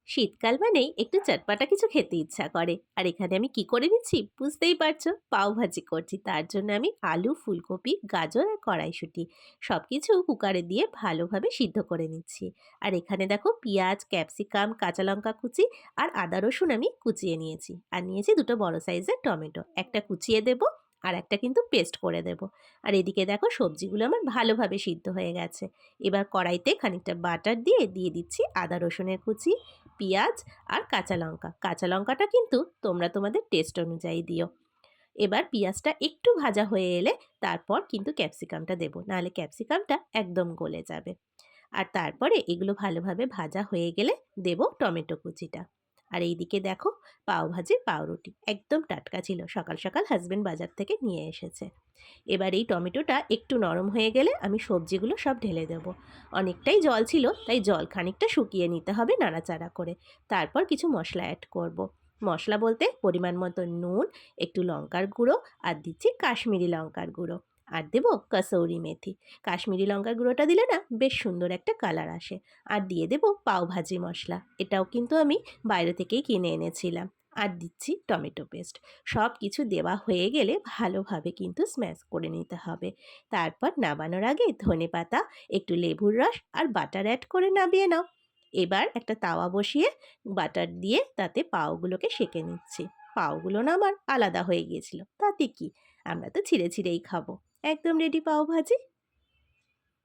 শীতকাল মানেই একটু চটপটা কিছু খেতে ইচ্ছা করে। আর এখানে আমি কি করে নিচ্ছি বুঝতেই পারছো, পাও ভাজি করছি। তার জন্য আমি আলু, ফুলকপি, গাজর আর কড়াইশুঁটি সবকিছু কুকারে দিয়ে ভালোভাবে সিদ্ধ করে নিচ্ছি। আর এখানে দেখো পেঁয়াজ, ক্যাপসিকাম, কাঁচা লঙ্কা কুচি আর আদা রসুন আমি কুচিয়ে নিয়েছি। আর নিয়েছি দুটো বড় সাইজের টমেটো, একটা কুচিয়ে দেব আর একটা কিন্তু পেস্ট করে দেব। আর এদিকে দেখো সবজিগুলো আমার ভালোভাবে সিদ্ধ হয়ে গেছে। এবার কড়াইতে খানিকটা বাটার দিয়ে দিয়ে দিচ্ছি আদা রসুনের কুচি, পেঁয়াজ আর কাঁচা লঙ্কা। কাঁচা লঙ্কাটা কিন্তু তোমরা তোমাদের টেস্ট অনুযায়ী দিও। এবার পেঁয়াজটা একটু ভাজা হয়ে এলে তারপর কিন্তু ক্যাপসিকামটা দেবো, নাহলে ক্যাপসিকামটা একদম গলে যাবে। আর তারপরে এগুলো ভালোভাবে ভাজা হয়ে গেলে দেবো টমেটো কুচিটা। আর এইদিকে দেখো পাও ভাজির পাউরুটি একদম টাটকা ছিল, সকাল সকাল হাজবেন্ড বাজার থেকে নিয়ে এসেছে। এবার এই টমেটোটা একটু নরম হয়ে গেলে আমি সবজিগুলো সব ঢেলে দেব। অনেকটাই জল ছিল, তাই জল খানিকটা শুকিয়ে নিতে হবে নাড়াচাড়া করে। তারপর কিছু মশলা অ্যাড করব। মশলা বলতে পরিমাণ মতো নুন, একটু লঙ্কার গুঁড়ো আর দিচ্ছি কাশ্মীরি লঙ্কার গুঁড়ো। আর দেবো কসৌরি মেথি। কাশ্মীরি লঙ্কার গুঁড়োটা দিলে না বেশ সুন্দর একটা কালার আসে। আর দিয়ে দেবো পাও ভাজি মশলা, এটাও কিন্তু আমি বাইরে থেকেই কিনে এনেছিলাম। আর দিচ্ছি টমেটো পেস্ট। সব কিছু দেওয়া হয়ে গেলে ভালোভাবে কিন্তু স্ম্যাশ করে নিতে হবে। তারপর নামানোর আগে ধনেপাতা, একটু লেবুর রস আর বাটার অ্যাড করে নামিয়ে নাও। এবার একটা তাওয়া বসিয়ে বাটার দিয়ে তাতে পাওগুলোকে সেঁকে নিচ্ছি। পাওগুলো না আমার আলাদা হয়ে গিয়েছিল, তাতে কি, আমরা তো ছিঁড়ে ছিঁড়েই খাবো। একদম রেডি পাও ভাজি।